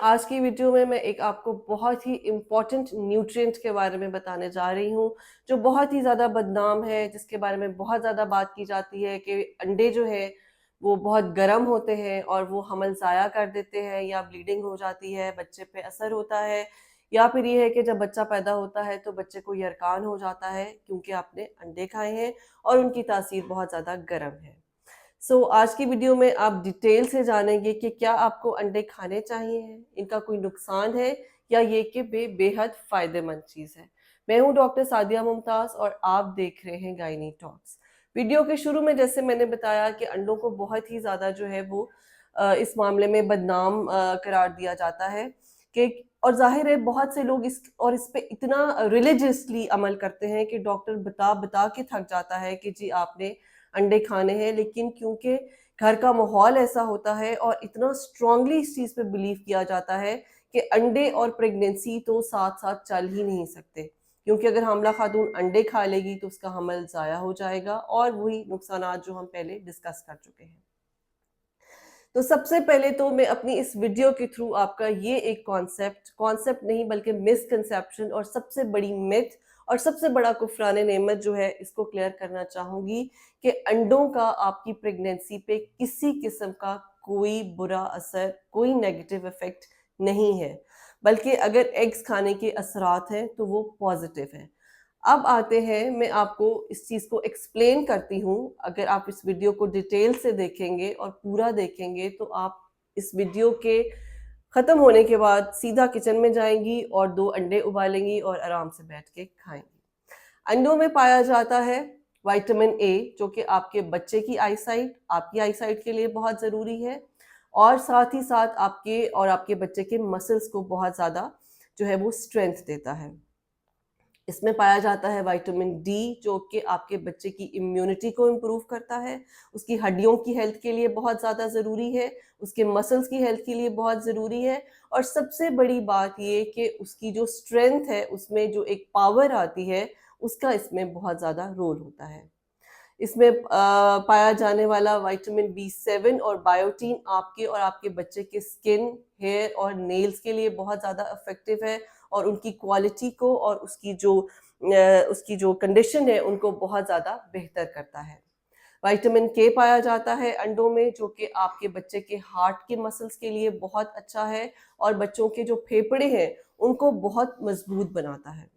आज की वीडियो में मैं एक आपको बहुत ही इम्पोर्टेंट न्यूट्रिएंट के बारे में बताने जा रही हूँ, जो बहुत ही ज़्यादा बदनाम है, जिसके बारे में बहुत ज़्यादा बात की जाती है कि अंडे जो है वो बहुत गर्म होते हैं और वो हमल ज़ाया कर देते हैं, या ब्लीडिंग हो जाती है, बच्चे पे असर होता है, या फिर ये है कि जब बच्चा पैदा होता है तो बच्चे को यरकान हो जाता है क्योंकि आपने अंडे खाए हैं और उनकी तासीर बहुत ज़्यादा गर्म है। आज की वीडियो में आप डिटेल से जानेंगे कि क्या आपको अंडे खाने चाहिए, इनका कोई नुकसान है या ये कि बेहद फायदेमंद चीज़ है। मैं हूं डॉक्टर सादिया मुमताज और आप देख रहे हैं गायनी टॉक्स। वीडियो के शुरू में जैसे मैंने बताया कि अंडों को बहुत ही ज़्यादा जो है वो इस मामले में बदनाम करार दिया जाता है कि, और जाहिर है बहुत से लोग इस पे इतना रिलीजियसली अमल करते हैं कि डॉक्टर बता बता के थक जाता है कि जी आपने अंडे खाने हैं, लेकिन क्योंकि घर का माहौल ऐसा होता है और इतना स्ट्रांगली इस चीज़ पे बिलीव किया जाता है कि अंडे और प्रेगनेंसी तो साथ साथ चल ही नहीं सकते, क्योंकि अगर हामला खातून अंडे खा लेगी तो उसका हमल ज़ाया हो जाएगा और वही नुकसानात जो हम पहले डिस्कस कर चुके हैं। तो सबसे पहले तो मैं अपनी इस वीडियो के थ्रू आपका ये एक कॉन्सेप्ट नहीं बल्कि मिसकंसेप्शन और सबसे बड़ी मिथ और सबसे बड़ा कुफरान नेमत जो है इसको क्लियर करना चाहूंगी कि अंडों का आपकी प्रेगनेंसी पे किसी किस्म का कोई बुरा असर, कोई नेगेटिव इफेक्ट नहीं है, बल्कि अगर एग्स खाने के असरात हैं तो वो पॉजिटिव हैं। अब आते हैं, मैं आपको इस चीज़ को एक्सप्लेन करती हूँ। अगर आप इस वीडियो को डिटेल से देखेंगे और पूरा देखेंगे तो आप इस वीडियो के ख़त्म होने के बाद सीधा किचन में जाएंगी और 2 अंडे उबालेंगी और आराम से बैठ के खाएंगी। अंडों में पाया जाता है विटामिन ए, जो कि आपके बच्चे की आईसाइट, आपकी आईसाइट के लिए बहुत ज़रूरी है, और साथ ही साथ आपके और आपके बच्चे के मसल्स को बहुत ज़्यादा जो है वो स्ट्रेंथ देता है। इसमें पाया जाता है विटामिन डी, जो कि आपके बच्चे की इम्यूनिटी को इम्प्रूव करता है, उसकी हड्डियों की हेल्थ के लिए बहुत ज़्यादा ज़रूरी है, उसके मसल्स की हेल्थ के लिए बहुत ज़रूरी है, और सबसे बड़ी बात ये कि उसकी जो स्ट्रेंथ है, उसमें जो एक पावर आती है, उसका इसमें बहुत ज़्यादा रोल होता है। इसमें पाया जाने वाला विटामिन बी 7 और बायोटीन आपके और आपके बच्चे के स्किन, हेयर और नेल्स के लिए बहुत ज़्यादा इफेक्टिव है, और उनकी क्वालिटी को और उसकी जो कंडीशन है उनको बहुत ज़्यादा बेहतर करता है। विटामिन के पाया जाता है अंडों में, जो कि आपके बच्चे के हार्ट के मसल्स के लिए बहुत अच्छा है, और बच्चों के जो फेफड़े हैं उनको बहुत मजबूत बनाता है।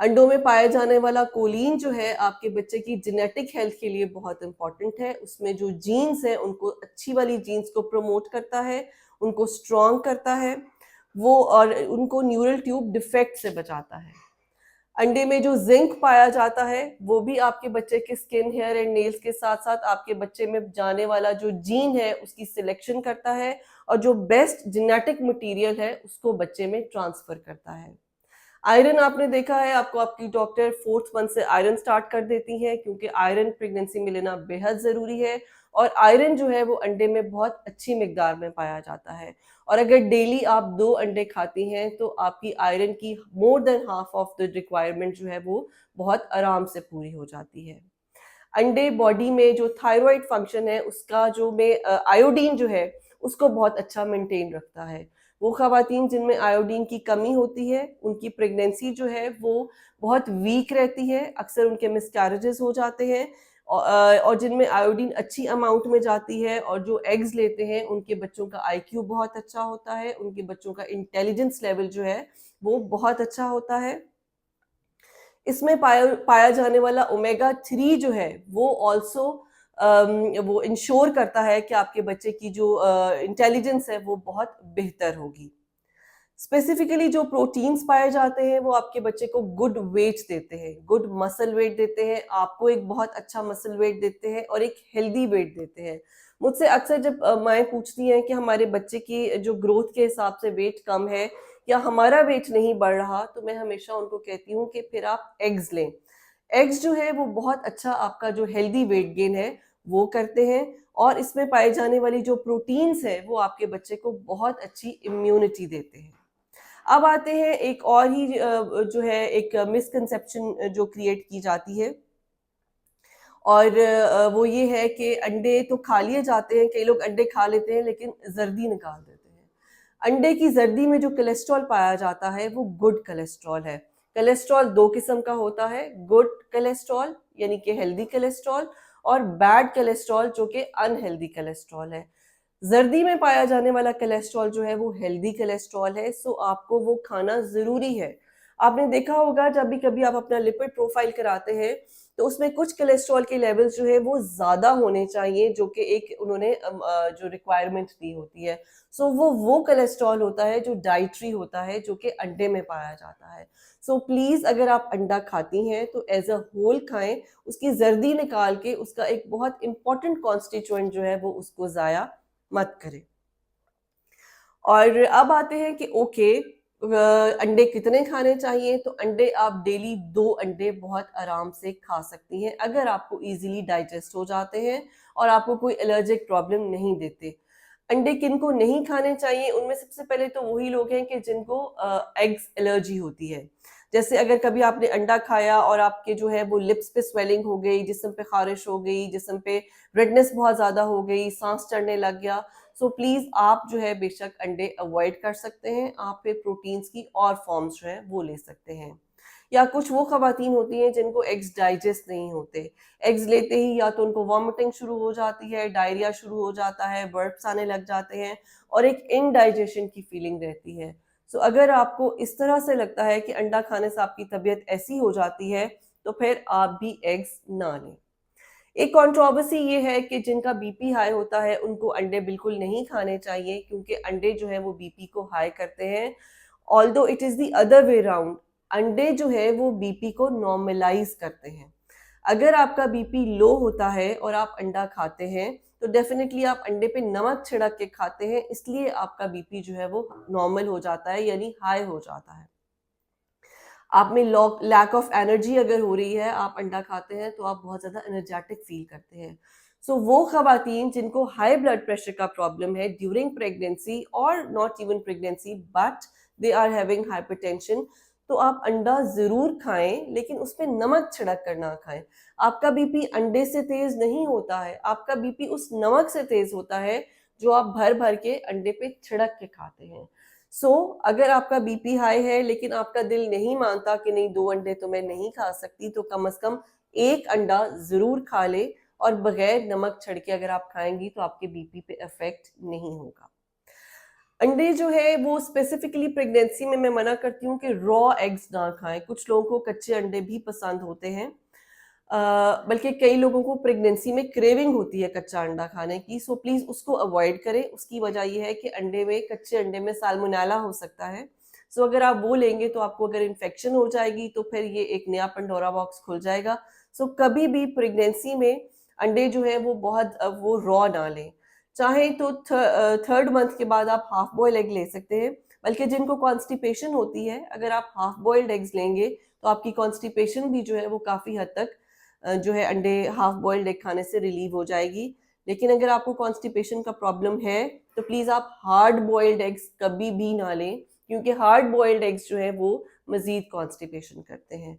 अंडों में पाए जाने वाला कोलिन जो है आपके बच्चे की जेनेटिक हेल्थ के लिए बहुत इंपॉर्टेंट है। उसमें जो जीन्स है उनको, अच्छी वाली जीन्स को प्रमोट करता है, उनको स्ट्रॉन्ग करता है वो, और उनको न्यूरल ट्यूब डिफेक्ट से बचाता है। अंडे में जो जिंक पाया जाता है वो भी आपके बच्चे के स्किन, हेयर एंड नेल्स के साथ साथ आपके बच्चे में जाने वाला जो जीन है उसकी सिलेक्शन करता है, और जो बेस्ट जेनेटिक मटेरियल है उसको बच्चे में ट्रांसफर करता है। आयरन आपने देखा है, आपको आपकी डॉक्टर 4th मंथ से आयरन स्टार्ट कर देती है, क्योंकि आयरन प्रेगनेंसी में लेना बेहद ज़रूरी है, और आयरन जो है वो अंडे में बहुत अच्छी मिकदार में पाया जाता है। और अगर डेली आप 2 अंडे खाती हैं तो आपकी आयरन की more than half of the requirement जो है वो बहुत आराम से पूरी हो जाती है। अंडे बॉडी में जो थायराइड फंक्शन है उसका जो में आयोडीन जो है उसको बहुत अच्छा मेंटेन रखता है। वो ख़वातीन जिनमें आयोडीन की कमी होती है उनकी प्रेगनेंसी जो है वो बहुत वीक रहती है, अक्सर उनके मिसकैरेजेस हो जाते हैं, और जिनमें आयोडीन अच्छी अमाउंट में जाती है और जो एग्स लेते हैं उनके बच्चों का आईक्यू बहुत अच्छा होता है, उनके बच्चों का इंटेलिजेंस लेवल जो है वो बहुत अच्छा होता है। इसमें पाया जाने वाला ओमेगा 3 जो है वो ऑल्सो वो इंश्योर करता है कि आपके बच्चे की जो इंटेलिजेंस है वो बहुत बेहतर होगी। स्पेसिफिकली जो प्रोटीन्स पाए जाते हैं वो आपके बच्चे को गुड वेट देते हैं, गुड मसल वेट देते हैं, आपको एक बहुत अच्छा मसल वेट देते हैं और एक हेल्दी वेट देते हैं। मुझसे अक्सर जब माएँ पूछती हैं कि हमारे बच्चे की जो ग्रोथ के हिसाब से वेट कम है या हमारा वेट नहीं बढ़ रहा, तो मैं हमेशा उनको कहती हूँ कि फिर आप एग्स लें। एग्स जो है वो बहुत अच्छा आपका जो हेल्दी वेट गेन है वो करते हैं, और इसमें पाए जाने वाली जो प्रोटीन्स है वो आपके बच्चे को बहुत अच्छी इम्यूनिटी देते हैं। अब आते हैं एक और ही जो है एक मिसकंसेप्शन जो क्रिएट की जाती है, और वो ये है कि अंडे तो खा लिए जाते हैं, कई लोग अंडे खा लेते हैं लेकिन जर्दी निकाल देते हैं। अंडे की जर्दी में जो कोलेस्ट्रॉल पाया जाता है वो गुड कोलेस्ट्रॉल है। कोलेस्ट्रॉल दो किस्म का होता है, गुड कोलेस्ट्रॉल यानी कि हेल्दी कोलेस्ट्रॉल, और बैड कोलेस्ट्रॉल जो कि अनहेल्दी कोलेस्ट्रॉल है। जर्दी में पाया जाने वाला कोलेस्ट्रॉल जो है वो हेल्दी कोलेस्ट्रॉल है, सो आपको वो खाना जरूरी है। आपने देखा होगा जब भी कभी आप अपना लिपिड प्रोफाइल कराते हैं तो उसमें कुछ कोलेस्ट्रॉल के लेवल्स जो है वो ज्यादा होने चाहिए, जो कि एक उन्होंने जो रिक्वायरमेंट दी होती है। सो वो कोलेस्ट्रॉल होता है जो डाइटरी होता है, जो कि अंडे में पाया जाता है। सो प्लीज अगर आप अंडा खाती हैं तो एज अ होल खाएं, उसकी जर्दी निकाल के उसका एक बहुत इंपॉर्टेंट कॉन्स्टिट्यूएंट जो है वो उसको जाया मत करें। और अब आते हैं कि ओके, अंडे कितने खाने चाहिए। तो अंडे आप डेली 2 अंडे बहुत आराम से खा सकती हैं अगर आपको इजीली डाइजेस्ट हो जाते हैं और आपको कोई एलर्जिक प्रॉब्लम नहीं देते। अंडे किनको नहीं खाने चाहिए, उनमें सबसे पहले तो वही लोग हैं कि जिनको एग्स एलर्जी होती है। जैसे अगर कभी आपने अंडा खाया और आपके जो है वो लिप्स पे स्वेलिंग हो गई, जिस्म पे खारिश हो गई, जिस्म पे रेडनेस बहुत ज्यादा हो गई, सांस चढ़ने लग गया, सो प्लीज आप जो है बेशक अंडे अवॉइड कर सकते हैं। आप फिर प्रोटीन्स की और फॉर्म्स जो है वो ले सकते हैं। या कुछ वो खवातीन होती हैं जिनको एग्स डाइजेस्ट नहीं होते, एग्स लेते ही या तो उनको वॉमिटिंग शुरू हो जाती है, डायरिया शुरू हो जाता है, बर्प्स आने लग जाते हैं और एक इनडाइजेशन की फीलिंग रहती है। सो अगर आपको इस तरह से लगता है कि अंडा खाने से आपकी तबीयत ऐसी हो जाती है तो फिर आप भी एग्स ना लें। एक कंट्रोवर्सी ये है कि जिनका बीपी हाई होता है उनको अंडे बिल्कुल नहीं खाने चाहिए, क्योंकि अंडे जो है वो बीपी को हाई करते हैं। Although it is the other way round, अंडे जो है वो बीपी को नॉर्मलाइज करते हैं। अगर आपका बीपी लो होता है और आप अंडा खाते हैं तो डेफिनेटली आप अंडे पे नमक छिड़क के खाते हैं, इसलिए आपका बीपी जो है वो नॉर्मल हो जाता है यानी हाई हो जाता है। आप में लैक ऑफ एनर्जी अगर हो रही है, आप अंडा खाते हैं तो आप बहुत ज़्यादा एनर्जेटिक फील करते हैं। सो वो खवातीन जिनको हाई ब्लड प्रेशर का प्रॉब्लम है ड्यूरिंग प्रेगनेंसी और not even pregnancy but they are having hypertension, तो आप अंडा ज़रूर खाएं, लेकिन उसमें नमक छिड़क कर ना खाएं। आपका बीपी अंडे से तेज नहीं होता है, आपका बीपी उस नमक से तेज होता है जो आप भर भर के अंडे पे छिड़क के खाते हैं। अगर आपका बीपी हाई है लेकिन आपका दिल नहीं मानता कि नहीं 2 अंडे तो मैं नहीं खा सकती, तो कम से कम 1 अंडा जरूर खा ले, और बगैर नमक छिड़के अगर आप खाएंगी तो आपके बीपी पे इफेक्ट नहीं होगा। अंडे जो है वो स्पेसिफिकली प्रेगनेंसी में मैं मना करती हूँ कि रॉ एग्स ना खाएं। कुछ लोगों को कच्चे अंडे भी पसंद होते हैं, बल्कि कई लोगों को प्रेगनेंसी में क्रेविंग होती है कच्चा अंडा खाने की। सो प्लीज उसको अवॉइड करें। उसकी वजह यह है कि अंडे में, कच्चे अंडे में साल्मोनेला हो सकता है। अगर आप वो लेंगे तो आपको अगर इन्फेक्शन हो जाएगी तो फिर ये एक नया पंडोरा बॉक्स खुल जाएगा। कभी भी प्रेगनेंसी में अंडे जो है वो बहुत वो रॉ ना लें। चाहे तो 3rd मंथ के बाद आप हाफ बॉयल एग ले सकते हैं। बल्कि जिनको कॉन्स्टिपेशन होती है, अगर आप हाफ बॉइल्ड एग्स लेंगे तो आपकी कॉन्स्टिपेशन भी जो है वो काफी हद तक जो है अंडे हाफ बॉइल्ड एग खाने से रिलीव हो जाएगी। लेकिन अगर आपको कॉन्स्टिपेशन का प्रॉब्लम है तो प्लीज आप हार्ड बॉइल्ड एग्स कभी भी ना लें, क्योंकि हार्ड बॉइल्ड एग्स जो है वो मजीद कॉन्स्टिपेशन करते हैं।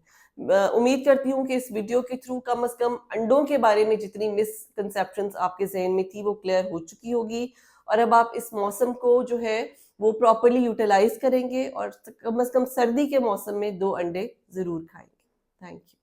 उम्मीद करती हूँ कि इस वीडियो के थ्रू कम से कम अंडों के बारे में जितनी मिसकंसेप्शंस आपके जहन में थी वो क्लियर हो चुकी होगी, और अब आप इस मौसम को जो है वो प्रॉपरली यूटिलाइज करेंगे और कम से कम सर्दी के मौसम में 2 अंडे जरूर खाएंगे। Thank you.